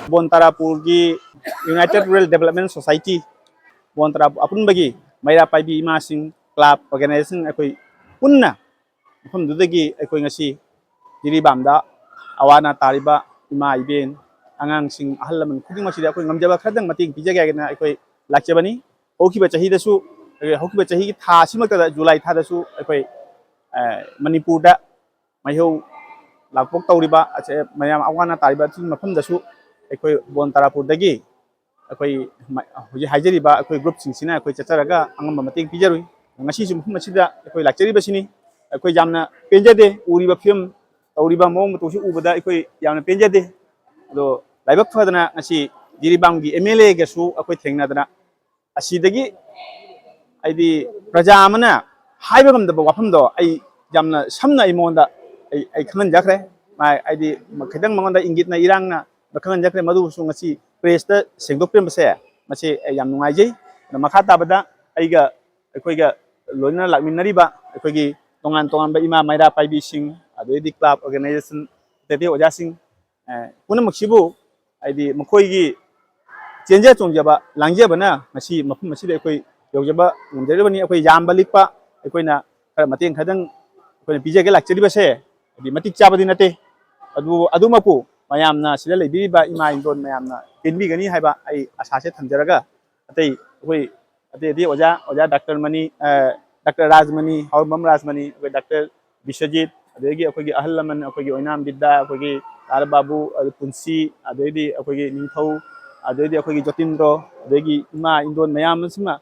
Bontarapur की United Rural Development Society Bontarapur अपन बगी मैरा पाइबी इमा सिंह क्लब ऑर्गेनाइजेशन अकोई पुन्ना हम दुदगी अकोई ngasi जिरीबामदा अवाना तारिबा इमा इबेन आंगांग सिंह अहल लमन खुदिंग मसिदा अकोई ngamjaba खरदंग मतिंग पिजगेना अकोई लाक्चबनी होखिबा चाहिदसु होखिबा चाहिगी था सिमकदा जुलाई थादसु अकोई मणिपुरदा माइहौ लापोक तौरिबा मयाम अवाना तारिबा मफमदसु अकोई बोनतारापुरदगी अकोई हुजी हाइजरिबा अकोई ग्रुप सिंसिना अकोई चचरगा अंगम मतिंग पिजरुई ngasi sum mafum asida अकोई लाक्चरिबा सिनी अकोई जामना पेंजदे उरिबा फिल्म तौरिबा मोंग तुसु उबदा अकोई यामना पेंजदे दो लाइबक फदना ngasi जिरीबामगी एमएलए गसु अकोई थेंगनादना असिदगी आइदी प्रजा अमना हाइबगमदबा वाफमदो आई जामना समना इमोंदा आई खनन जाखरे माय आइदी खिदंग मंगोंदा इंगितना इरांगना खनन जाखरे मदुसु ngasi प्रेसता सेंगदोक्प्रेम बसे मसे याम नुंगाइजै मखा ताबदा आइगा अखोइगा लोइना लाकमिनरिबा अखोइगी तोंगान तोंगानबा इमा माइरा पाइबी सिंह अदोइदी क्लब ऑर्गेनाइजेशन तेते ओजा सिंह पुनमक्सिबु आइदी मखोइगी चेंजा चोंजबा लांगजेबना ngasi मफम मसिदे अखोइ यौजबा ngumjरबनी अखोइ यामबा लिकपा अखोइना खर मतेंग खदंग अखोइ पिजेगे लाक्चरिबसे अदि मतिक चाबदि नते अदुमकु मयामना सिदा लेबिबा इमा इंदोन मयामना पेनबिगनी हाइबा आई आसासे थंजरगा अतै अखोइ अतै ओजा ओजा doctor Mani doctor Rajmani Haobam Rajmani doctor Vishwajit अदगी अखोइगी अहल लमन अखोइगी ओइनाम बिद्दा अखोइगी तार बाबू पुंसी अदगी अखोइगी निंथौ अदगी अखोइगी जतिंद्र अदगी इमा इंदोन मयाम सिमा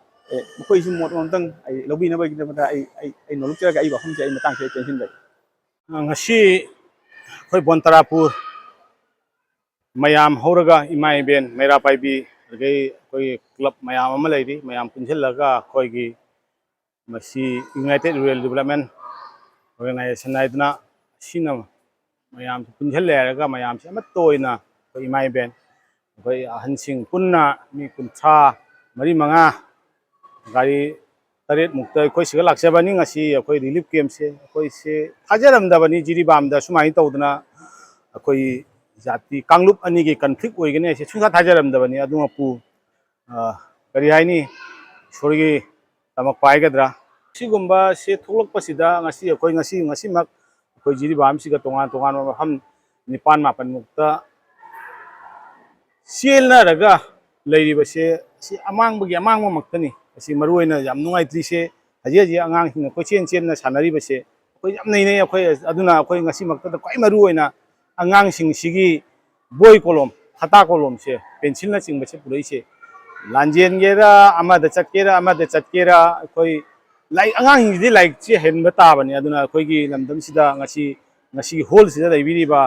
मखोइसु मोट मोंतंग आई लबिनबगी दमता आई नोलुचरगा आई बखमसे आई मतंग से टेंशन दै ngasi khoi Bontarapur mayam horaga ima iben mera paibi gai koi club mayam ama leiri mayam punjhillaga khoi gi masi United Rural Development Organization naidna sina mayam punjhilleraga mayam se amatoina koi ima iben koi ahansing punna mi kuntha mari manga gari taret mukta koi siga laksabani ngasi koi relief camp se koi se thajaramdabani jiribamda sumai tawdna koi जाति कांगलुप अनि के conflict ओइगने से Sousa थाजरमदबनी अदुमपु करि हाइनी सोरगी तमक पाइगद्रा सिगुम्बा से थोलकपसिदा ngasi अखोइ ngasi मक अखोइ जिरिबाम सिगा तोंगान तोंगान हम निपान मापन मुक्ता सेलनरगा लेरिबसे सि अमांगबगी अमांगम मक्तनी असि मरुइना याम नुंगाइत्रिसे हजे हजे अंगांग हिंग कोचेन चेन सानरिबसे अखोइ याम नैने अखोइ अदुना अखोइ ngasi मक्ता क्वाइ मरुइना अंगांग सिंगी बोई कोलम खाता कोलम से पेंसिल ना चिंग बचे पुरई लांजेन गेरा चटकेरा कोई लाइक अंगांग हिंदी लाइक चे हेन बताबनी अदुना कोई लमदम सिदा ngasi होल सिदा लेबिरिबा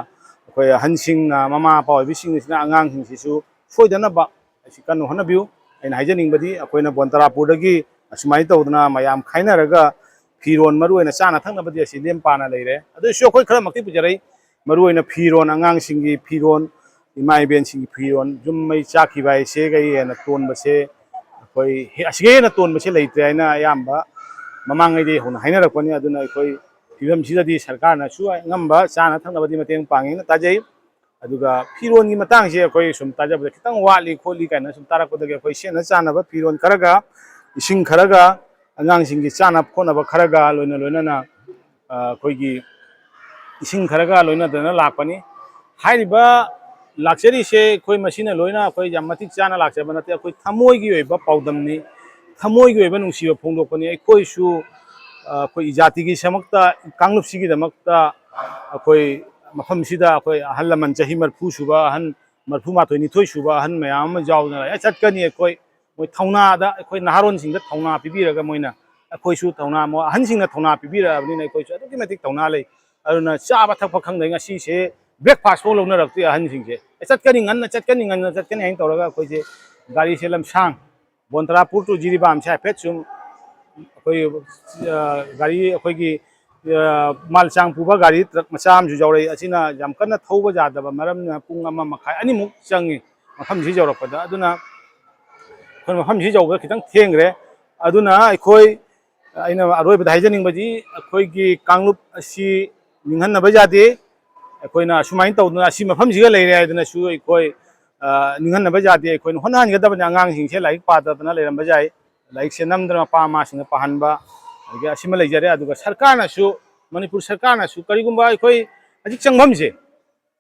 कोई हनसिंग ना ममा पाव बिसिंग सिदा अंगांग हिंसिसु सोइदना बा असि कन होनबिउ एन हाइजनिंग बदी अकोइना Bontarapur दगी असुमाइ तौदना मयाम खाइनारगा फिरोन मरुइना चाना थंगना बदी असि लेम पाना लेरे अदु सो कोइ खरा मक्ति पुजरै मरुइना फिरोन अंगांग सिंगी फिरोन इमा इबेन सिंगी फिरोन जुम्मै चाखिबाय से गई न तोन बसे कोई असगे न तोन बसे लेते आइना यामबा ममांगैदे होना हाइनरकपनि अदुना कोई फिबम सिददी सरकार ना सु ngamba चाना थंगबदी मतेंग पांगी न ताजै अदुगा फिरोन की मतंग से कोई सुम ताजबदे खितंग वाली खोली काना सुम तारकपदगे कोई सेना चानाबा फिरोन खरगा इसिंग खरगा अंगांग सिंगी चाना खोनाबा खरगा लोइना लोइना कोइगी इसिंग खरगा लोइना दना लाकपनि हाइरिबा लाक्चरी से कोई मसीना लोइना कोई जाम मतिक चाना लाक्चबा नते कोई थमोइगी ओइबा पाउदमनि थमोइगी ओइबा नुसिबा फोंदोकपनि कोइसु कोई जातिगी समक्ता कांगलुपसिगी दमक्ता कोई मफम सिदा कोई अहल लमन चही मरफु सुबा अहन मरफु माथोइ निथोइ सुबा अहन मयाम जाउना चटकनी कोई मोइ थौनादा कोई नहारोन सिंग थौना पिबिरगा मोइना कोइसु थौना मो अहन सिंग थौना पिबिरबनि कोइसु अदुकि मतिक थौना लै अरुना चाबा थकपा खंदै ngasi से ब्रेकफास्ट फो लौना रखते अहन सिंगे चटकनी ngन हाइन तौरगा कोइसे गाड़ी से लमसांग Bontarapur टू जिरिबाम से फेट सुम कोई गाड़ी अखोइगी मालचांग पुबा गाड़ी ट्रक मचाम जु जौरै असिना याम कन्ना थौबा जादबा मरमना पुंग अमा मखाय अनिमुक चंगी मफम सि जौरकपदा अदुना कोन मफम सि जौबा खितंग थेंग्रे अदुना अखोइ अइना अरोइबदा हाइजनिंग बदी अखोइगी कांगलुप असि निंहन्नबा जादे ꯑꯩꯈꯣꯏꯅ ꯁꯨꯃꯥꯏꯅ ꯇꯧꯗꯅ ꯑꯁꯤ ꯃꯐꯝꯁꯤꯒ ꯂꯩꯔꯦ ꯍꯥꯏꯗꯅꯁꯨ ꯑꯩꯈꯣꯏ ꯅꯤꯡꯍꯟꯅꯕ ꯌꯥꯗꯦ ꯑꯩꯈꯣꯏꯅ ꯍꯣꯠꯅꯍꯟꯒꯗꯕꯅꯤ ꯑꯉꯥꯡꯁꯤꯡꯁꯦ ꯂꯥꯏꯔꯤꯛ ꯄꯥꯗꯗꯅ ꯂꯩꯔꯝꯕ ꯌꯥꯏ ꯂꯥꯏꯔꯤꯛꯁꯦ ꯅꯝꯗꯅ ꯃꯄꯥ ꯃꯃꯥꯁꯤꯡꯅ ꯄꯥꯍꯟꯕ ꯑꯗꯒꯤ ꯑꯁꯤꯃ ꯂꯩꯖꯔꯦ ꯑꯗꯨꯒ ꯁꯔꯀꯥꯔꯅꯁꯨ ꯃꯅꯤꯄꯨꯔ ꯁꯔꯀꯥꯔꯅꯁꯨ ꯀꯔꯤꯒꯨꯝꯕ ꯑꯩꯈꯣꯏ ꯍꯧꯖꯤꯛ ꯆꯪꯐꯝꯁꯦ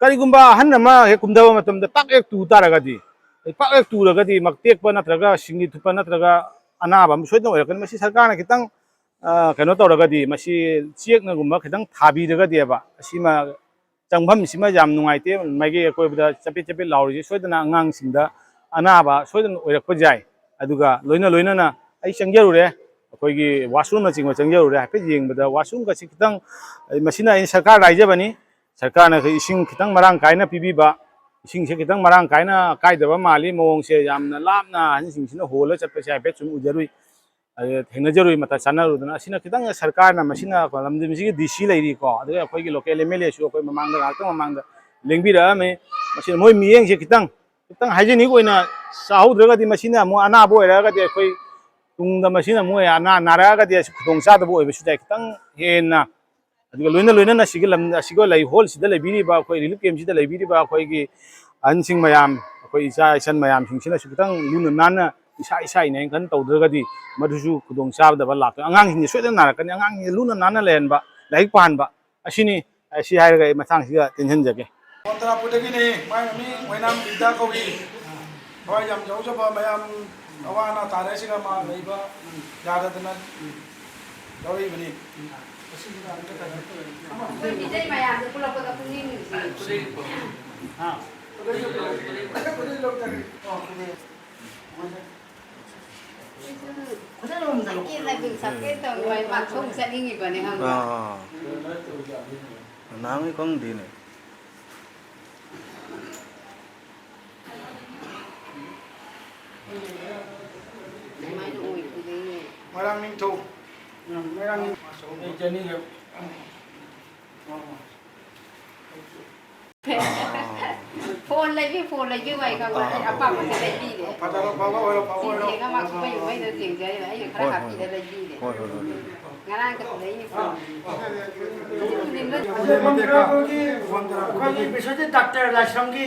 ꯀꯔꯤꯒꯨꯝꯕ ꯑꯍꯟ ꯑꯃ ꯍꯦꯛ ꯀꯨꯝꯊꯕ ꯃꯇꯝꯗ ꯄꯥꯛ ꯍꯦꯛ ꯇꯨ ꯇꯥꯔꯒꯗꯤ ꯄꯥꯛ ꯍꯦꯛ ꯇꯨꯔꯒꯗꯤ ꯃꯛꯇꯦꯛꯄ ꯅꯠꯇ꯭ꯔꯒ ꯁꯤꯡꯂꯤ ꯊꯨꯞꯄ ꯅꯠꯇ꯭ꯔꯒ ꯑꯅꯥꯕ ꯑꯃ ꯁꯣꯏꯗꯅ ꯑꯣꯏꯔꯛꯀꯅꯤ ꯃꯁꯤ ꯁꯔꯀꯥꯔꯅ ꯈꯤꯇꯪ ꯀꯩꯅꯣ ꯇꯧꯔꯒꯗꯤ ꯃꯁꯤ ꯆꯦꯛꯅꯒꯨꯝꯕ ꯈꯤꯇꯪ ꯊꯥꯕꯤꯔꯒꯗꯤꯕ ꯑꯁꯤꯃ ꯆꯪꯐꯝꯁꯤꯃ ꯌꯥꯝ ꯅꯨꯡꯉꯥꯏꯇꯦ ꯃꯥꯒꯤ ꯑꯀꯣꯏꯕꯗ ꯆꯄꯦꯠ ꯆꯄꯦꯠ ꯂꯥꯎꯔꯤꯁꯤ ꯁꯣꯏꯗꯅ ꯑꯉꯥꯡꯁꯤꯡꯗ ꯑꯅꯥꯕ ꯁꯣꯏꯗꯅ ꯑꯣꯏꯔꯛꯄ ꯌꯥꯏ ꯑꯗꯨꯒ ꯂꯣꯏꯅꯅ ꯑꯩ ꯆꯪꯖꯔꯨꯔꯦ ꯑꯩꯈꯣꯏꯒꯤ ꯋꯥꯁꯔꯨꯝꯅꯆꯤꯡꯕ ꯆꯪꯖꯔꯨꯔꯦ ꯍꯥꯏꯐꯦꯠ ꯌꯦꯡꯕꯗ ꯋꯥꯁꯔꯨꯝꯒꯁꯤ ꯈꯤꯇꯪ ꯃꯁꯤꯅ ꯑꯩꯅ ꯁꯔꯀꯥꯔꯗ ꯍꯥꯏꯖꯕꯅꯤ ꯁꯔꯀꯥꯔꯅ ꯏꯁꯤꯡ ꯈꯤꯇꯪ ꯃꯔꯥꯡ ꯀꯥꯏꯅ ꯄꯤꯕꯤꯕ ꯏꯁꯤꯡꯁꯦ ꯈꯤꯇꯪ ꯃꯔꯥꯡ ꯀꯥꯏꯅ ꯀꯥꯏꯗꯕ ꯃꯥꯜꯂꯤ ꯃꯑꯣꯡꯁꯦ ꯌꯥꯝꯅ ꯂꯥꯞꯅ ꯑꯍꯟꯁꯤꯡꯁꯤꯅ ꯍꯣꯜꯂ ꯆꯠꯄꯁꯦ ꯍꯥꯏꯐꯦꯠ ꯁꯨꯝ ꯎꯖꯔꯨꯏ ꯊꯦꯡꯅꯖꯔꯨꯏ ꯃꯇ ꯆꯥꯟꯅꯔꯨꯗꯅ ꯑꯁꯤꯅ ꯈꯤꯇꯪ ꯁꯔꯀꯥꯔꯅ ꯃꯁꯤꯅ ꯂꯝꯗꯝꯁꯤꯒꯤ ꯗꯤ.ꯁꯤ ꯂꯩꯔꯤꯀꯣ ꯑꯗꯨꯒ ꯑꯩꯈꯣꯏꯒꯤ ꯂꯣꯀꯦꯜ ꯑꯦꯝ.ꯑꯦꯜ.ꯑꯦꯁꯨ ꯑꯩꯈꯣꯏ ꯃꯃꯥꯡꯗ ꯉꯥꯏꯍꯥꯛꯇꯪ ꯃꯃꯥꯡꯗ ꯂꯦꯡꯕꯤꯔꯛꯑꯝꯃꯤ ꯃꯁꯤꯅ ꯃꯣꯏ ꯃꯤꯠꯌꯦꯡꯁꯦ ꯈꯤꯇꯪ ꯍꯥꯏꯖꯤꯅꯤꯛ ꯑꯣꯏꯅ ꯆꯥꯍꯧꯗ꯭ꯔꯒꯗꯤ ꯃꯁꯤꯅ ꯑꯃꯨꯛ ꯑꯅꯥꯕ ꯑꯣꯏꯔꯛꯑꯒꯗꯤ ꯑꯩꯈꯣꯏ ꯇꯨꯡꯗ ꯃꯁꯤꯅ ꯑꯃꯨꯛ ꯅꯥꯔꯛꯑꯒꯗꯤ ꯈꯨꯗꯣꯡꯆꯥꯗꯕ ꯑꯣꯏꯕꯁꯨ ꯌꯥꯏ ꯈꯤꯇꯪ ꯍꯦꯟꯅ ꯑꯗꯨꯒ ꯂꯣꯏꯅꯅ ꯁꯤꯒꯤ ꯂꯝ ꯑꯁꯤꯒ ꯍꯣꯜꯁꯤꯗ ꯂꯩꯕꯤꯔꯤꯕ ꯑꯩꯈꯣꯏ ꯔꯤꯂꯤꯐ ꯀꯦꯝꯁꯤꯗ ꯂꯩꯕꯤꯔꯤꯕ ꯑꯩꯈꯣꯏꯒꯤ ꯑꯍꯟꯁꯤꯡ ꯃꯌꯥꯝ ꯑꯩꯈꯣই ꯏꯆꯥ ꯏꯆꯟ ꯃꯌꯥꯝꯁꯤꯡꯁꯤꯅꯁꯨ ꯈꯤꯇꯪ ꯂꯨꯅ ꯅꯥꯟꯅ ꯏꯁꯥ ꯏꯅꯩꯈꯟ ꯇꯧꯗ꯭ꯔꯒꯗꯤ ꯃꯗꯨꯁꯨ ꯈꯨꯗꯣꯡꯆꯥꯗꯕ ꯂꯥꯛꯀꯅꯤ ꯑꯉꯥꯡꯁꯤꯡꯁꯦ ꯁꯣꯏꯗꯅ ꯅꯥꯔꯛꯀꯅꯤ ꯑꯉꯥꯡꯁꯤꯡꯁꯦ ꯂꯨꯅ ꯅꯥꯟꯅ ꯂꯩꯍꯟꯕ ꯂꯥꯏꯔꯤꯛ ꯄꯥꯍꯟꯕ ꯑꯁꯤꯅꯤ ꯑꯁꯤ ꯍꯥꯏꯔꯒ ꯑꯩ ꯃꯇꯥꯡꯁꯤꯗ ꯇꯦꯟꯁꯤꯟꯖꯒꯦ ꯇꯔꯥꯄꯨꯔꯗꯒꯤꯅꯤ ꯃꯥꯏ ꯃꯃꯤꯡ ꯑꯣꯏꯅꯥꯝ ꯕꯤꯗ꯭ꯌꯥ ꯀꯧꯏ ꯍꯣꯏ ꯌꯥꯝ ꯌꯥꯎꯖꯕ ꯃꯌꯥꯝ ꯑꯋꯥ ꯑꯅꯥ ꯇꯥꯔꯦꯁꯤꯒ ꯃꯥ ꯂꯩꯕ ꯌꯥꯗꯗꯅ ꯌꯥꯎꯔꯛꯏꯕꯅꯤ ꯃꯤꯇꯩ ꯃꯌꯥꯝꯁꯦ ꯄꯨꯜꯂꯛꯄꯗ ꯄꯨꯛꯅꯤꯡ ꯅꯨꯡꯁꯤ ꯁꯛꯀꯦ ꯇꯧꯅ ꯃꯥꯛꯁꯣꯝ ꯆꯠꯅꯤꯡꯉꯤꯕꯅꯦ ꯈꯪꯕ꯭ꯔꯥ 나무 콩디네. ꯑꯗꯨꯃꯥꯏꯅ ꯑꯣꯏꯕꯗꯒꯤ ꯃꯣꯏꯔꯥꯡ ꯅꯤꯡꯊꯧ ꯃꯣꯏꯔꯥꯡ ꯐꯣꯟ ꯂꯩꯕꯤ ꯋꯥꯏ ꯈꯪꯕ꯭ꯔꯥ ꯑꯩ ꯑꯄꯥꯝꯕꯁꯦ ꯂꯩꯕꯤꯔꯦ ꯐꯖꯕ ꯐꯕ ꯑꯣꯏꯔꯣ ꯐꯕ ꯁꯤ ꯑꯣꯏꯔꯣ ꯊꯦꯡꯉ ꯃꯥ ꯀꯨꯝꯍꯩꯗ ꯊꯦꯡꯖꯔꯦꯕ ꯑꯩꯅ ꯈꯔ ꯍꯥꯞꯄꯤꯔ ꯂꯩꯕꯤꯔꯦ ꯉꯔꯥꯡ ꯈꯛꯇ ꯂꯩꯅꯤ ꯑꯩꯈꯣꯏꯒꯤ ꯕꯤꯁ꯭ꯋꯖꯤꯠ ꯗꯥꯛꯇꯔ ꯂꯥꯏꯁ꯭ꯔꯝꯒꯤ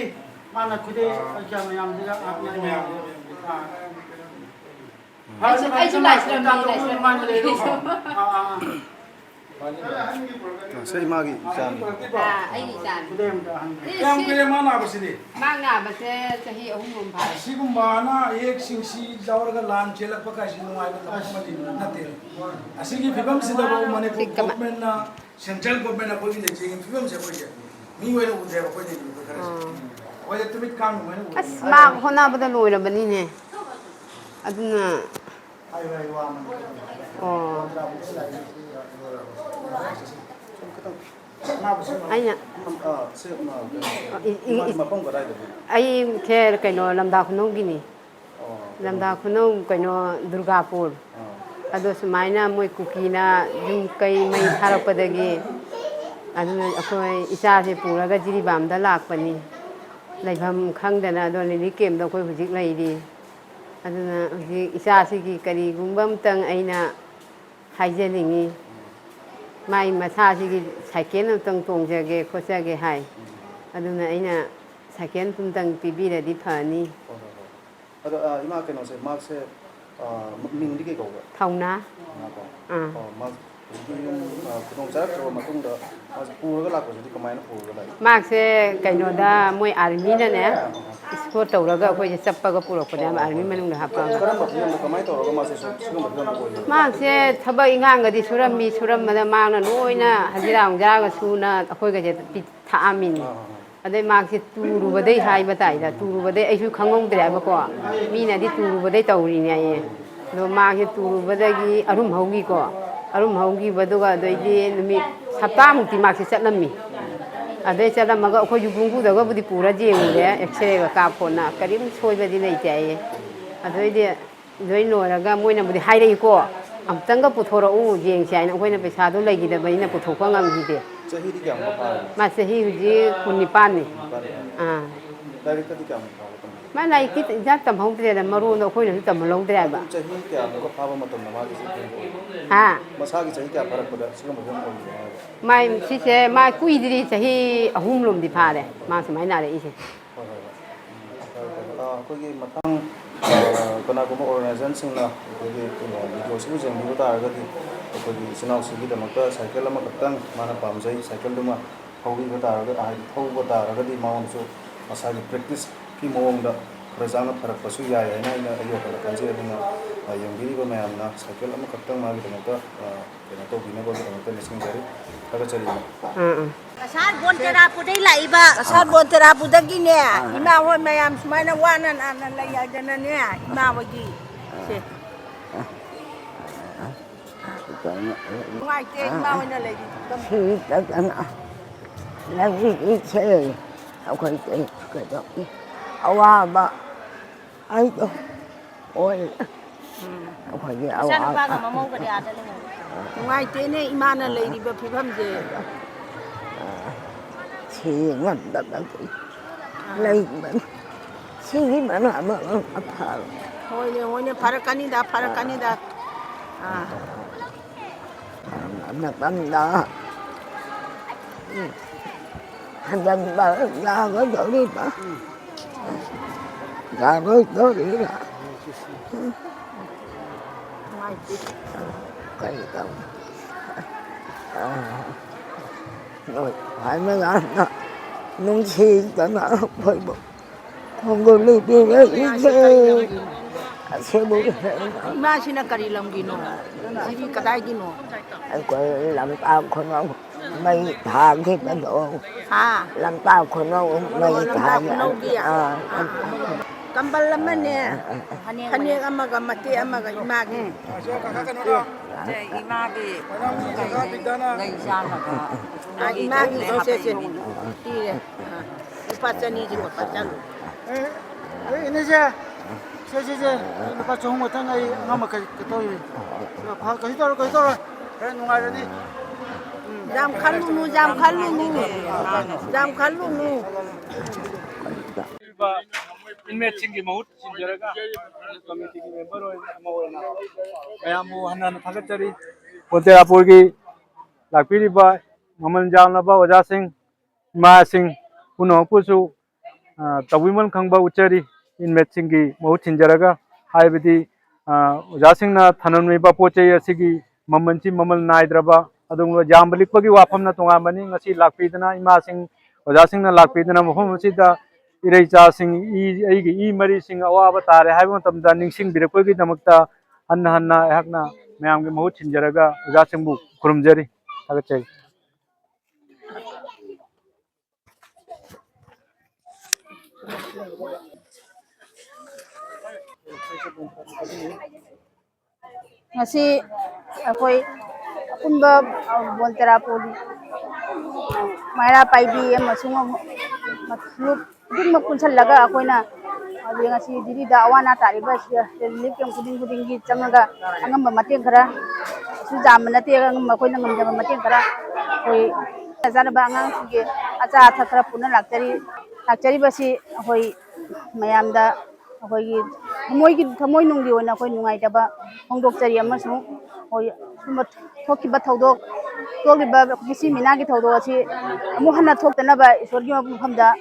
ꯃꯥꯅ ꯈꯨꯗꯩ ꯃꯌꯥꯝꯁꯤꯒ ꯑꯩꯁꯨ ꯂꯥꯏꯁ꯭ꯔꯝꯅꯤ Saya magi ikan. ꯑꯩꯒꯤ ꯏꯆꯥꯅꯤ ꯀꯌꯥꯝ ꯀꯨꯏꯔꯦ ꯃꯥ ꯅꯥꯕꯁꯤꯗꯤ ꯃꯥꯡ ꯅꯥꯕꯁꯦ ꯆꯍꯤ 3 ꯐꯥꯔꯦ ꯑꯁꯤꯒꯨꯝꯕ ꯑꯅꯥ ꯑꯌꯦꯛꯁꯤꯡꯁꯤ ꯌꯥꯎꯔꯒ ꯂꯥꯟ ꯆꯦꯜꯂꯛꯄ ꯀꯥꯏꯁꯤ ꯅꯨꯡꯉꯥꯏꯕ ꯊꯕꯛ ꯑꯃꯗꯤ ꯅꯠꯇꯦ ꯑꯁꯤꯒꯤ ꯐꯤꯕꯝꯁꯤꯗꯐꯥꯎ ꯃꯅꯤꯄꯨꯔ ꯒꯣꯚꯔꯟꯃꯦꯟꯠꯅ ꯁꯦꯟꯇ꯭ꯔꯦꯜ ꯒꯣꯚꯔꯟꯃꯦꯟꯠꯅ ꯑꯩꯈꯣꯏꯒꯤ ꯂꯩꯖꯩ ꯐꯤꯕꯝꯁꯦ ꯑꯩꯈꯣꯏꯁꯦ ꯃꯤ ꯑꯣꯏꯅ ꯎꯗ꯭ꯔꯦꯕ ꯑꯩꯈꯣꯏ ꯂꯩꯔꯤꯕ ꯈꯔꯁꯦ ꯑꯩꯈꯣꯏꯁꯦ ꯇꯨꯃꯤꯠ ꯈꯥꯡꯕꯃꯥꯏꯅ ꯎꯔꯦ ꯑꯁ ꯃꯥ ꯍꯣꯠꯅꯕꯗ ꯂꯣꯏꯔꯕꯅꯤꯅꯦ ꯑꯗꯨꯅ ꯑꯣ ꯑꯩꯅ ꯑꯩ ꯀꯩꯅꯣ ꯂꯝꯗꯥ ꯈꯨꯅꯧꯒꯤꯅꯤ ꯂꯝꯗꯥ ꯈꯨꯅꯧ ꯀꯩꯅꯣ ꯗꯨꯔꯒꯥꯄꯨꯔ ꯑꯗꯣ ꯁꯨꯃꯥꯏꯅ ꯃꯣꯏ ꯀꯨꯀꯤꯅ ꯌꯨꯝ ꯀꯩ ꯃꯩ ꯊꯥꯔꯛꯄꯗꯒꯤ ꯑꯗꯨꯅ ꯑꯩꯈꯣꯏ ꯏꯆꯥꯁꯦ ꯄꯨꯔꯒ ꯖꯤꯔꯤꯕꯥꯝꯗ ꯂꯥꯛꯄꯅꯤ ꯂꯩꯐꯝ ꯈꯪꯗꯅ ꯑꯗꯣ ꯔꯤꯂꯤꯐ ꯀꯦꯝꯞꯇ ꯑꯩꯈꯣꯏ ꯍꯧꯖꯤꯛ ꯂꯩꯔꯤ ꯑꯗꯨꯅ ꯍꯧꯖꯤꯛ ꯏꯆꯥꯁꯤꯒꯤ ꯀꯔꯤꯒꯨꯝꯕ ꯑꯃꯇꯪ ꯑꯩꯅ ꯍꯥꯏꯖꯅꯤꯡꯉꯤ ꯃꯥꯏ ꯃꯁꯥꯁꯤꯒꯤ ꯁꯥꯏꯀꯦꯜ ꯑꯃꯇꯪ ꯇꯣꯡꯖꯒꯦ ꯈꯣꯠꯆꯒꯦ ꯍꯥꯏ ꯑꯗꯨꯅ ꯑꯩꯅ ꯁꯥꯏꯀꯦꯜ ꯑꯃꯇꯪ ꯄꯤꯕꯤꯔꯗꯤ ꯐꯅꯤ Ada ima kena saya mak saya ming di kau ga. ꯊꯧꯅꯥ Mak kudong jarak kalau matungda mas pura ga lakos di kemain pura ga. ꯃꯥꯛꯁꯦ ꯀꯩꯅꯣꯗ ꯃꯣꯏ ꯑꯥꯔꯃꯤꯅꯅꯦ ꯏꯁꯀꯣꯔꯠ ꯇꯧꯔꯒ ꯑꯩꯈꯣꯏꯁꯦ ꯆꯞꯄꯒ ꯄꯨꯔꯛꯄꯅꯦꯕ ꯑꯥꯔꯃꯤ ꯃꯅꯨꯡꯗ ꯍꯥꯞꯄꯒ Karena matungda kemain tahu ga masih suka matungda. ꯃꯥꯛꯁꯦ ꯊꯕꯛ ꯏꯪꯈꯥꯡꯒꯗꯤ ꯁꯨꯔꯝꯕꯗ ꯃꯥꯅ ꯂꯣꯏꯅ ꯍꯖꯤꯔꯥ ꯅꯨꯡꯖꯥꯔꯒ ꯁꯨꯅ ꯑꯩꯈꯣꯏꯒꯁꯦ ꯊꯥꯛꯑꯝꯃꯤꯅꯤ ꯑꯗꯩ ꯃꯥꯛꯁꯦ ꯇꯨꯔꯨꯕꯗꯩ ꯍꯥꯏꯕ ꯇꯥꯏꯗ ꯇꯨꯔꯨꯕꯗꯩ ꯑꯩꯁꯨ ꯈꯪꯍꯧꯗ꯭ꯔꯦꯕꯀꯣ ꯃꯤꯅꯗꯤ ꯇꯨꯔꯨꯕꯗꯩ ꯇꯧꯔꯤꯅꯦ ꯑꯩ ꯑꯗꯣ ꯃꯥꯛꯁꯦ ꯇꯨꯔꯨꯕꯗꯒꯤ ꯑꯔꯨꯝ ꯍꯧꯈꯤꯀꯣ ꯑꯔꯨꯝ ꯍꯧꯈꯤꯕꯗꯨꯒ ꯑꯗꯩꯗꯤ ꯅꯨꯃꯤꯠ ꯍꯞꯇꯥꯃꯨꯛꯇꯤ ꯃꯥꯛꯁꯦ ꯆꯠꯂꯝꯃꯤ ꯑꯗꯩ ꯆꯠꯂꯝꯃꯒ ꯑꯩꯈꯣꯏ ꯌꯨꯝꯕꯨꯡꯒꯨꯗꯒꯕꯨꯗꯤ ꯄꯨꯔ ꯌꯦꯡꯉꯨꯔꯦ ꯑꯦꯛꯁꯔꯦꯒ ꯀꯥꯞꯈꯣꯠꯅ ꯀꯔꯤꯝ ꯁꯣꯏꯕꯗꯤ ꯂꯩꯇꯦ ꯑꯩ ꯑꯗꯩꯗꯤ ꯂꯣꯏ ꯂꯣꯏꯔꯒ ꯃꯣꯏꯅꯕꯨꯗꯤ ꯍꯥꯏꯔꯛꯏꯀꯣ ꯑꯝꯇꯪꯒ ꯄꯨꯊꯣꯔꯛꯎ ꯌꯦꯡꯁꯦ ꯍꯥꯏꯅ ꯑꯩꯈꯣꯏꯅ ꯄꯩꯁꯥꯗꯣ ꯂꯩꯈꯤꯗꯕꯅꯤ나 ꯄꯨꯊꯣꯛꯄ ꯉꯝꯈꯤꯗꯦ Cahiri kya mo pa. ꯃꯥ ꯆꯍꯤ ꯍꯧꯖꯤꯛ 19ꯅꯤ Dari tadi kya mo pa. ꯃꯥ ꯂꯥꯏꯔꯤꯛꯇꯤ ꯏꯖꯥ ꯇꯝꯍꯧꯗ꯭ꯔꯦꯗ ꯃꯔꯣꯟꯗꯣ ꯑꯩꯈꯣꯏꯅꯁꯨ ꯇꯝꯍꯜꯍꯧꯗ꯭ꯔꯦ ꯍꯥꯏꯕ ꯆꯍꯤ ꯀꯌꯥꯃꯨꯛꯀ ꯐꯥꯕ ꯃꯇꯝꯗ ꯃꯥꯒꯤ ꯁꯤ ꯍꯥ ꯃꯁꯥꯒꯤ ꯆꯍꯤ ꯀꯌꯥ ꯐꯥꯔꯛꯄꯗ ꯁꯤꯒꯨꯝꯕ ꯐꯤꯕꯝ ꯑꯣꯏꯔꯤꯕꯅꯣ ꯍꯥꯏꯕ ꯃꯥꯏ ꯁꯤꯁꯦ ꯃꯥ ꯀꯨꯏꯗ꯭ꯔꯤ ꯆꯍꯤ 3 ꯂꯣꯝꯗꯤ ꯐꯥꯔꯦ ꯃꯥ ꯁꯨꯃꯥꯏꯅ ꯅꯥꯔꯛꯏꯁꯦ ꯍꯣꯏ ꯍꯣꯏ ꯍꯣꯏ ꯑꯩꯈꯣꯏꯒꯤ ꯃꯊꯪ ꯀꯅꯥꯒꯨꯝꯕ ꯑꯣꯔꯒꯅꯥꯏꯖꯦꯁꯟꯁꯤꯡꯅ ꯑꯩꯈꯣꯏꯒꯤ ꯚꯤꯗꯤꯑꯣꯁꯤꯕꯨ ꯌꯦꯡꯕꯤꯕ ꯇꯥꯔꯒꯗꯤ ꯑꯩꯈꯣꯏꯒꯤ ꯏꯆꯤꯜ ꯏꯅꯥꯎꯁꯤꯒꯤꯗꯃꯛꯇ ꯁꯥꯏꯀꯜ ꯑꯃꯈꯛꯇꯪ ꯃꯥꯅ ꯄꯥꯝꯖꯩ ꯁꯥꯏꯀꯜꯗꯨꯃ ꯊꯧꯕꯤꯕ ꯇꯥꯔꯒꯗꯤ ꯍꯥꯏꯗꯤ ꯊꯧꯕ ꯇꯥꯔꯒꯗꯤ ꯃꯉꯣꯟꯗꯁꯨ ꯃꯁꯥꯒꯤ ꯄ꯭ꯔꯦꯛꯇꯤꯁꯀꯤ ꯃꯑꯣꯡꯗ ꯈꯔ ꯆꯥꯎꯅ ꯐꯔꯛꯄꯁꯨ ꯌꯥꯏ ꯍꯥꯏꯅ ꯑꯩ ꯋꯥꯈꯜꯗ ꯈꯟꯖꯩ ꯑꯗꯨꯅ ꯌꯦꯡꯕꯤꯔꯤꯕ ꯃꯌꯥꯝꯅ ꯁꯥꯏꯀꯜ ꯑꯃꯈꯛꯇꯪ ꯃꯥꯒꯤꯗꯃꯛꯇ ꯀꯩꯅꯣ ꯇꯧꯕꯤꯅꯕꯒꯤꯗꯃꯛꯇ ꯅꯤꯡꯁꯤꯡꯖꯔꯤ ꯊꯥꯒꯠꯆꯔꯤ Kasar Bon Terapuday laiba. Kasar Bon Terapuday ne. Ima hoy mayam sumaina wana na layadana ne. Ima hoy se. Ngai te ima hoy na lay. Lagi chơi akwai cái đó awa ba ai đó ôi akwai cái awa Kasar pa ka mamaw ka dia da ne. Ngai te ne ima na lay di ba phibam je. chỉ ngon đó lấy mình chỉ mà nó phá Hoy ne farakani da. Ah. nó bắn đó anh đang bảo ra cái chỗ đi mà ra cái chỗ đi là Ngai te. cái đâu rồi phải mới ăn đó nung chi cho nó phải không có đi đi cái xe bút Ima sina kari lam gino. Siri kadai gino. anh quay làm tao con ông mày thà cái bên độ Ha. làm tao con ông mày thà Kambal laman ne. Kane amaga mate amaga imagi. Imagi Imagi se tire. Upachani ji upachalu. Ini je. Je. Lepas jom matang ai ngam ka toi. Kasi to. Kan nungai ni. Jam khalu nu. 인매칭기 마웃 진저라가 커뮤니티 멤버로 아마오나 마야무 하나는 타겟자리 본테라포르기 ꯂꯥꯛꯄꯤꯔꯤꯕ ꯃꯃꯜ ꯌꯥꯝꯂꯕ ꯑꯣꯖꯥꯁꯤꯡ ꯏꯃꯥꯁꯤꯡ ꯄꯨꯝꯅꯃꯛꯄꯨꯁꯨ ꯇꯧꯕꯤꯃꯜ ꯈꯪꯕ ꯎꯠꯆꯔꯤ ꯏꯟꯃꯦꯠꯁꯤꯡꯒꯤ ꯃꯍꯨꯠ ꯁꯤꯟꯖꯔꯒ ꯍꯥꯏꯕꯗꯤ ꯑꯣꯖꯥꯁꯤꯡꯅ ꯊꯅꯝꯂꯤꯕ ꯄꯣꯠ ꯆꯩ ꯑꯁꯤꯒꯤ ꯃꯃꯜꯁꯤ ꯃꯃꯜ ꯅꯥꯏꯗ꯭ꯔꯕ ꯑꯗꯨꯒ ꯌꯥꯝꯕ ꯂꯤꯛꯄꯒꯤ ꯋꯥꯐꯝꯅ ꯇꯣꯉꯥꯟꯕꯅꯤ ꯉꯁꯤ ꯂꯥꯛꯄꯤꯗꯅ ꯏꯃꯥꯁꯤꯡ ꯑꯣꯖꯥꯁꯤꯡꯅ ꯂꯥꯛꯄꯤꯗꯅ ꯃꯐꯝ ꯑꯁꯤꯗ ꯏꯔꯩꯆꯥꯁꯤꯡ ꯑꯩꯒꯤ ꯃꯔꯤꯁꯤꯡ ꯑꯋꯥꯕ ꯇꯥꯔꯦ ꯍꯥꯏꯕ ꯃꯇꯝꯗ ꯅꯤꯡꯁꯤꯡꯕꯤꯔꯛꯄꯒꯤꯗꯃꯛꯇ ꯍꯟꯅ ꯑꯩꯍꯥꯛꯅ ꯃꯌꯥꯝꯒꯤ ꯃꯍꯨꯠ ꯁꯤꯟꯖꯔꯒ ꯑꯣꯖꯥꯁꯤꯡꯕꯨ ꯈꯨꯔꯨꯝꯖꯔꯤ ꯊꯥꯒꯠꯆꯔꯤ Ngasi ako'y apunba Bon Terapuday Mayra paibi amasung matlup din mapunsallaga ako'y na abi ngasi diri da awana tariba relief yang kuding gi chamaga angam mateng khara su jam na te angam ako'y nangam jam mateng khara ako'y jana ba angang sige acha atha khara puna lakchari basi ako'y mayamda ako'y thamoi nungdi oina ako'y nungai taba hongdokchari amasung ako'y sumba thokiba thodok togliba kisi minagi thodok asi amu hanna thoktanaba isorgi mafamda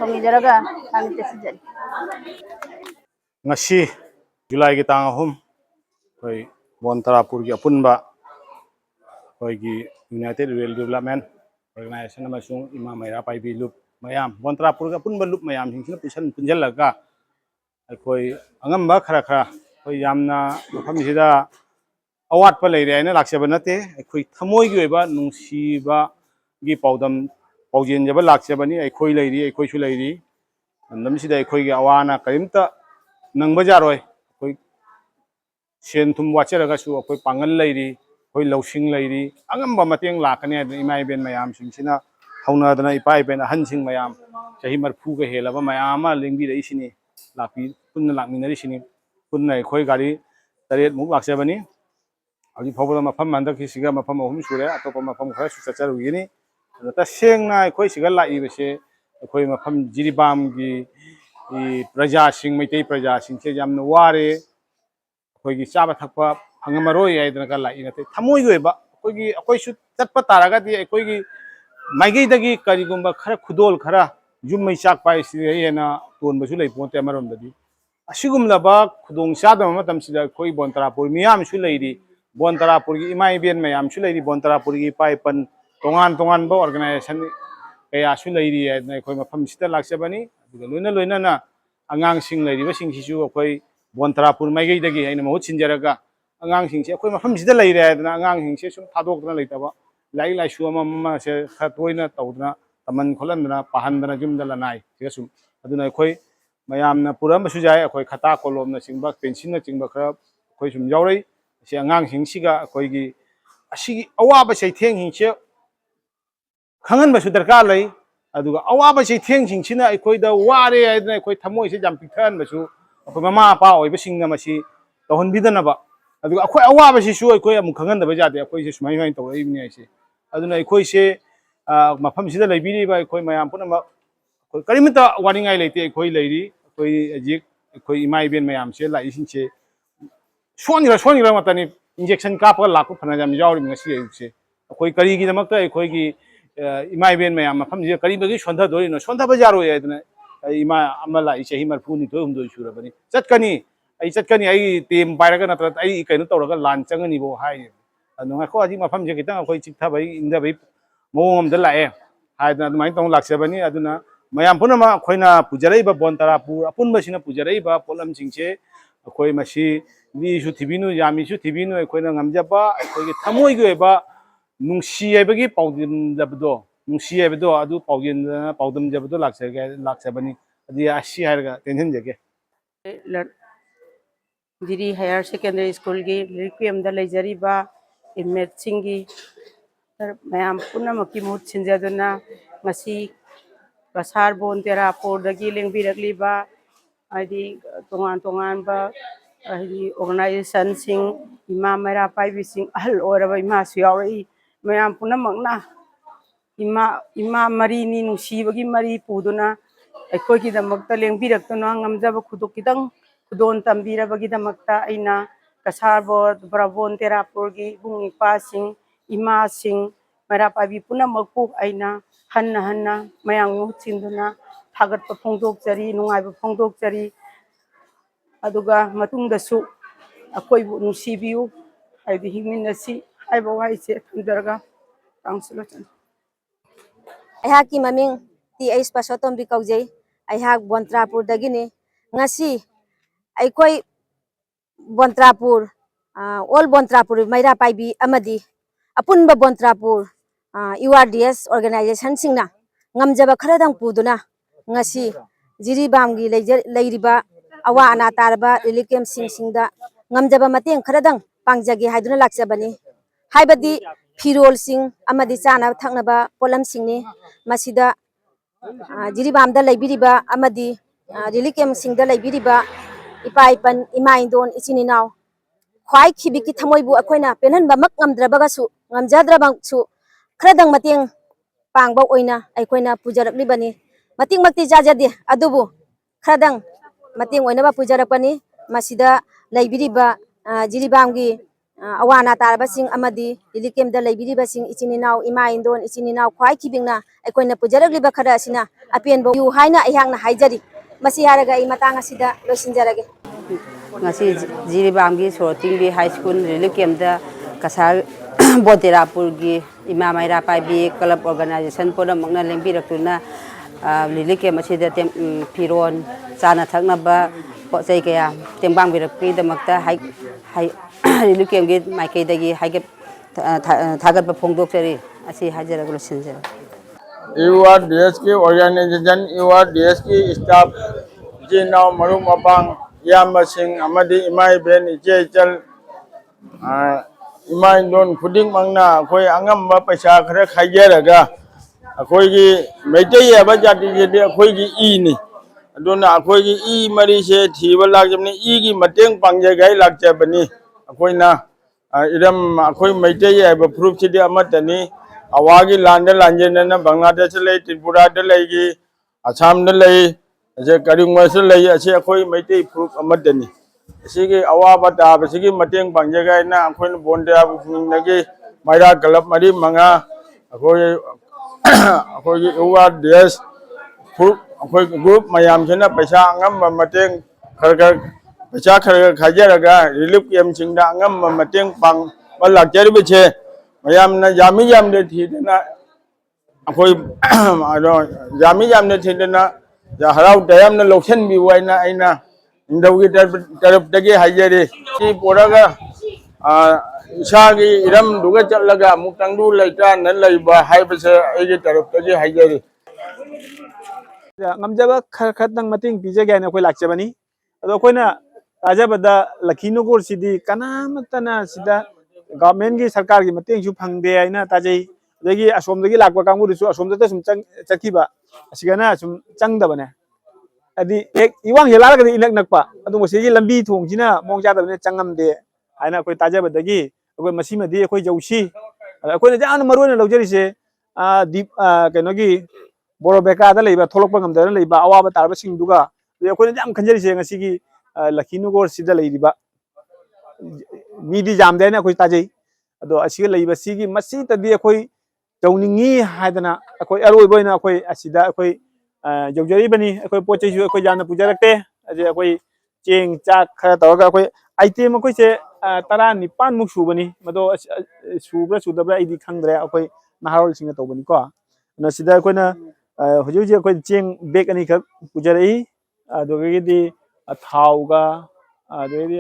thongijaraga tani tesijari ngasi July ki tang 3 koi Bon Terapuday apunba koi gi United Rural Development Organization amasung ima Mayra paibi loop mayam Bon Terapuday apunba loop mayam hingsina punjallaga koi angamba khara koi yamna mafamsida awatpa leire aina lakchaba nate koi thamoi gi oiba nungsiba gi paujenjaba lakchabani koi leiri koi su leiri namsida koi gi awana karimta nangba jaroi koi sen thum wacharaga su koi pangal leiri koi lausing leiri angamba mateng lakani imai ben mayam singsina hauna dana ipai ben hansing mayam chahi marphu ga helaba mayama lingbi rei sini lakpi punna lakminari sini punna koi gari taret muk lakchabani ali phobala mafam mandak siga mafam ahum sure atopa mafam khara suchacharu yini ta sengna koi siga lai bese koi mafam jiribam gi प्रजा सिंह मैतै प्रजा सिंह से यामना वारे अखोगी चाबा थकपा फंगमरोय हाइदना लाई नते थमोई गोइबा अखोई चटप तारगदी अखोगी माइगैदगी करिगुंबा खरा खुदोल खरा जुम मै चाक पाइसि हेना तोनबसु लै पोते अमरोमददी असिगुमलबा खुदोंग चादम मतमसिदा अखोई बोनतरापुर मियामसु लैरी बोनतरापुर की इमा इबेन मयामसु लैरी बोनतरापुर की पाइपन तोंगान तोंगान बा ऑर्गेनाइजेशन कयासु लैरी हाइदना अखोई मफमसिदा लाक्सबनी लोइना लोइना अगांग सिंग लैरिबा सिंगसिसु अखोई बोनतरापुर माइगैदगी हैना महु छिनजरगा अगांग सिंगसे अखोई मफमसिदा लैरे हाइदना अगांग सिंगसे सुम थादोकना लैतबा लाई लाइसु अमा से खतोइना तौदना तमन खोलंदना पाहंदना जुमदा लनाई सिगसुम अदुना अखोई मयामना पुरमबसु जाय अखोई खता कोलमना चिंबा पेंसिलना चिंबा खरा अखोई सुम यावरै से अगांग सिंगसिगा अखोईगी असिगी अवाबा चैथेंग हिंसे खंगनबसु दरकार लै अदुगा अवाबा चैथेंग सिंगसिना अखोईदा वारे हाइदना अखोई थमोइसे जाम पिथानबसु अखोई ममा अपा ओइबसिंगना मसि तौहनबिदनबा अदुगा अखोई अवाबसिसु अखोई अमु खंगनदबा जादे अखोईसे सुमाइ सुमाइ तौरैबनि आइसे अदुना अखोईसे मफमसिदा लैबिरिबा अखोई मयाम पुनम अखोई करिमता वानिंगाइ लैते अखोई लैरी अखोई अजिक अखोई इमा इबेन मयामसे लाइसिंगसे सोनिरा मतनी इंजेक्शन कापगा लाको फनाजाम यावरि ngasi ayukse अखोई करिगी दमकता अखोईगी इमा इबेन मयाम मफमसे करिबगी सोंथादोरिनो सोंथाबा जारो यादना इमा अमला इसेहि मरफुनि तो हुमदो सुरबनी चटकनी आई टेम पाइरगा नत्र आई कैनो तौरगा लान चंगनिबो हाय अनु खो अजि मफमसे कितंग अखोई चिकथाबै इंदबै मोंगमदा लाए हायदना अदुमाइ तौं लाक्सबनी अदुना मयाम पुनम अखोइना पुजरैबा बोनतरापुर अपुनबसिना पुजरैबा पोलमसिंगसे अखोई मसी लीसु थिबिनु यामीसु थिबिनु अखोइना ngamjaba अखोइगी थमोइगी ओइबा नुंसी हाइबगी पाउदिमजबदो नुंसी हाइबदो अदु पाउदमजबदो लाक्सबनी अदि आसी हायरगा टेंशन जगे जिरी हायर सेकेंडरी स्कूल की रिक्वेम द लेजरीबा इमेज सिंगी मैम पुनमकी मुहूर्त सिंजदुना ngasi Kasar Bonterapur dagi lengbiragliba adi tongan ba adi organization sing ima mera paibi sing ahal oraba ima siyawi mayam punamakna ima mari ni nungsibagi mari puduna aikoi ki damakta lengbirakna ngamjaba khudok kitang khudon tambirabagi damakta aina Kasar Bonterapur gi bungipa sing ima sing mera paibi punamakpu aina hanna mayang mutsinduna thagat pa phongdok jari nungai pa phongdok jari aduga matung dasu akoi bu nusibiu haidi himinasi haiba waise thandarga tangsulo chan ayhaki maming TH Pasotom bi kaujai ayhak Bontrapur dagini ngasi aikoi Bontrapur all Bontrapur maira paibi amadi apunba Bontrapur URDS organization singna ngamjaba kharadang puduna ngasi jiribamgi leiriba awa ana tarba relikem singda ngamjaba mateng kharadang pangjagi haiduna laksabani haibadi firol sing amadi chana thaknaba polam singni masida jiribamda leibiriba amadi relikem singda leibiriba ipaipan imaindon ichininau khwai khibiki thamoibu akoina penhanba mak ngamdrabagasu ngamjadrabangsu खरदंग मतेंग पांगबा ओइना अखोइना पुजरकलिबनी मतिंग मक्ति जाजदे अदुबु खरदंग मतेंग ओइनाबा पुजरकपनी मसिदा लैबिरिबा जिरिबामगी Awana तारबसिंग अमदी लिलिकेमदा लैबिरिबासिंग इचिनिनाव इमा इंदोन इचिनिनाव ख्वाइ खिबिंगना अखोइना पुजरकलिबा खरा असिना अपेनबो यु हाइना अहांगना हाइजरी मसि हारगा इ मतांग असिदा लोसिनजरगे ngasi jiribamgi sortingbi high school लिलिकेमदा Kasar Bonterapur gi ima maira paibi club organization pona mangna lengbirakuna lilikem asida piron chana thaknaba pochai kaya tembang birakpi damakta hai lilikem gi maikai dagi haige thagat ba phongdok chari asi hajara sinjara URDS ki organization URDS ki staff jinau marum mapang yamba sing amadi imai ben ijechal imine दोन खुदिंग मंगना कोई अंगम बा पैसा खरे खाइजरगा अखोई की मैतई है जाति जेदे अखोई की ई नि अदुना अखोई की ई मरी से थीबा लागजबनी ई की मतेंग पांगजेगाई लागजबनी अखोइना इदम अखोई मैतई है प्रूफ सिदे अमतनी अवागी लांदे लांजेना बांग्लादेश ले त्रिपुरा दे लेगी असम दे ले ꯑꯁꯦ ꯀꯔꯤꯒꯨꯝꯕꯁꯨ ꯂꯩ ꯑꯁꯤ ꯑꯩꯈꯣꯏ ꯃꯩꯇꯩ ꯐꯨꯔꯨꯞ ꯑꯃꯗꯅꯤ ꯑꯁꯤꯒꯤ ꯑꯋꯥꯕ ꯇꯥꯕꯁꯤꯒꯤ ꯃꯇꯦꯡ ꯄꯥꯡꯖꯒꯦ ꯍꯥꯏꯅ ꯑꯩꯈꯣꯏꯅ ꯕꯣꯟꯗꯤꯌꯥꯒꯤ ꯃꯩꯔꯥ ꯀꯂꯕ ꯃꯔꯤ ꯃꯉꯥ ꯑꯩꯈꯣꯏꯒꯤ ꯌꯨꯋꯥ ꯗꯦꯁ ꯐꯨꯔꯨꯞ ꯑꯩꯈꯣꯏ ꯒ꯭ꯔꯨꯞ ꯃꯌꯥꯝꯁꯤꯅ ꯄꯩꯁꯥ ꯑꯉꯝꯕ ꯃꯇꯦꯡ ꯈꯔ पैसा खर खाजरगा रिलीफ कैम्प अंगम मतें पांग लाक्चरीबे मैम जामी जामदे थीदना अखोई जामी जामदे थीदना हराव तयाम लौसन भी वाइना आइना इंदौगी तरफ हाजरी पोरगा इसागी इरम दुगा चलगा मुक्तंगदु लेता न लेबा हाइबसे एगी तरफ हाजरी ngamjaba khatang mating pijage na koi lakchabani ado koina ajabada lakhinugor sidi kanamatana sida government gi sarkar gi mating ju phangde aina tajai adagi asomdagi lakwa kanguru su asomda sum chakhiba asigana sum changdabane adi ek iwang helala ga inak nakpa adu mosigi lambi thong jina mongja da ne changamde aina koi tajabadagi koi masimadi koi jausi koi jana marona lawjari dip kenogi Borobeka da leiba tholokpa ngamda leiba awaba tarba singduga akhoi jam khanjari se ngasi Lakhinugor sida leiba midi jamde na akhoi tajai ado asiga leiba sigi masi tadi akhoi jauningi haidana akhoi aroi boina akhoi asida akhoi jaujari bani akhoi pochai ju akhoi jana pujarakte aje akhoi cheng chak khara tawga akhoi item akhoi se tara nipan muk subani mado subra sudabra idi khangdre akhoi naharol singa tawbani ko na sida akhoi na hujui ji akhoi cheng bag ani khak pujarai adogidi thauga adogidi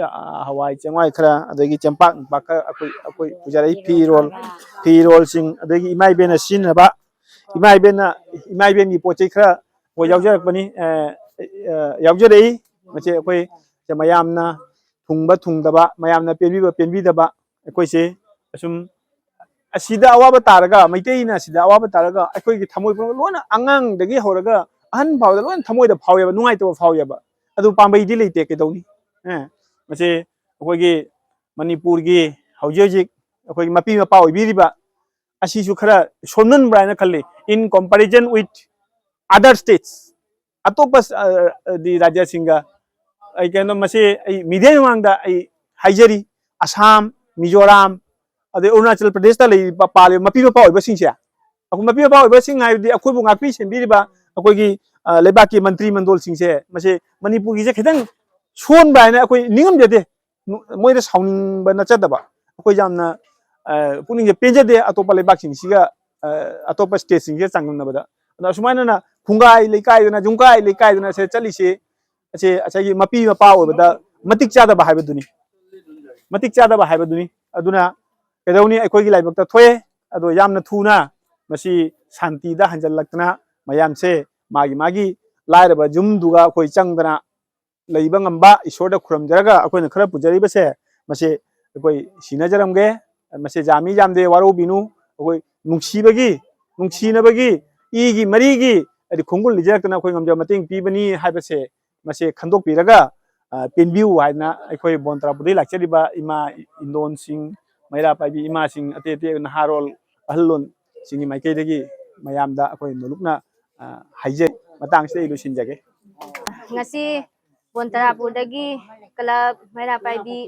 hawai chengwai khara adogidi champak bakka akhoi pujarai firol sing adogidi imai bena sinaba imai ben ni pochai khara wo yaujarakpani yaujarei mache akhoi mayamna thungba thungdaba mayamna penbidaba akhoi se asum asida awaba taraga maitei sida awaba taraga akhoi gi thamoi pro lona angang dagi horaga ahan phawda lona thamoi da phaweba nungai to phaweba adu pambai di leite ke dawni mache akhoi gi manipur gi hauji akhoi gi mapi mapa oibiriba asi su khara sonnan braina khalli in comparison with other states atopas di rajya singa ai keno mache ai midhe mangda ai haijari Assam Mizoram ade Arunachal Pradesh ta lei pale mapi mapa oiba singse akhu mapi mapa oiba sing hai di akhoi bu ngakpi sembiriba akhoi gi lebak ki mantri mandol singse mase manipur gi je khidang son baina akhoi ningam jade moi da sauning bana chadaba akhoi jamna puning je penjade atopa lebak sing siga atopa state sing je changnam bada na sumaina na khungai leikai na jungkai leikai na se chali se achagi mapi mapa oibada matik chada ba haibaduni matik chada ba haibaduni aduna kedawni akhoi gi laibak ta thoe ado yamna thuna masi shanti da hanjal laktana mayam se magi lairaba jum duga akhoi changdana leiba ngamba isorda khuram jaraga akhoi na khara pujari base mase akhoi sinajaramge mase jami jamde waro binu akhoi nungsinabagi igi marigi adi khongul lijaktana akhoi ngamja mating pibani haibase mase khandok piraga penbiu haina akhoi bontra pudi lakchariba ima indon sing maira paibi ima sing ate naharol ahlon singi maikei dagi mayamda akhoi nolukna haije matang se ilusinjage ngasi Bontarapur dagi club maira paibi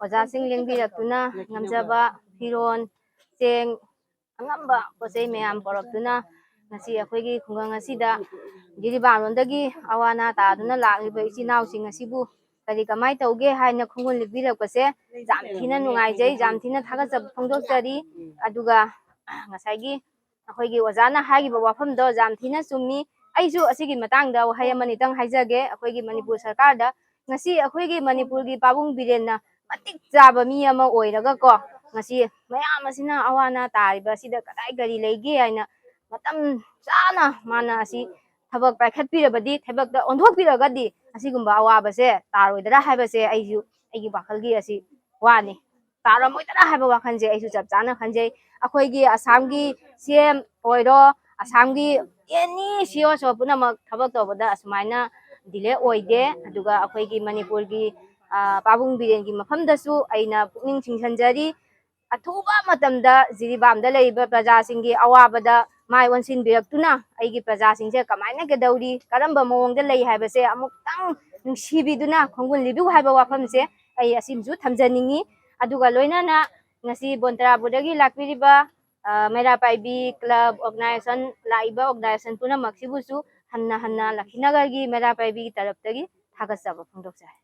oja sing lengbiratuna ngamjaba firon cheng angamba posei mayam poraptuna ngasi akhoi khungang asida giriban dagi awana taduna lakliba ichinau sing asibu kari kamai tauge haina khungun libirapase jam thina nungai jai jam thina thaga jab phongdokjari aduga ngasai akhoi ojana haigiba wafam do jam thina summi aisu asigi matangda wahai amani tang haijage akhoi manipur sarkar da ngasi akhoi manipur gi pabung birenna matik jaba mi ama oiraga ko ngasi mayam asina awana tariba sida kadai gari leige aina matam chana mana asi thabak paikhatpirabadi thabakda ondhokpiragadi asigumba awabase taroidara haibase aigi bakhalgi asi wani taramoidara haiba wakhanje aisu chap chana khanje akhoi gi Assam gi CM oiro Assam gi any CO so punamak thabak tawbada asmaina delay oide aduga akhoi gi Manipur gi pabung biren gi mafam dasu aina pukning chingsanjari अथुबा मतमदा जिरीबामदा लेइबा प्रजासिंगी अवाबदा माय ओनसिनबिरक्तुना अइगी प्रजासिंगसे कमाइना गदौरी करंबा मओंगदा लेइ हाइबसे अमुक्तंग नुंसिबिदुना खोंगुन लिबु हाइबा वाफमसे अइ असिमजु थमजनिंगी अदुगा लोइनाना ngasi Bontarapurdagi lakpiriba Maira Paibi Club Organization laiba organization puna maksibusu hanna hanna Lakshinagargi Maira Paibi taraptagi thagasaba phongdoksai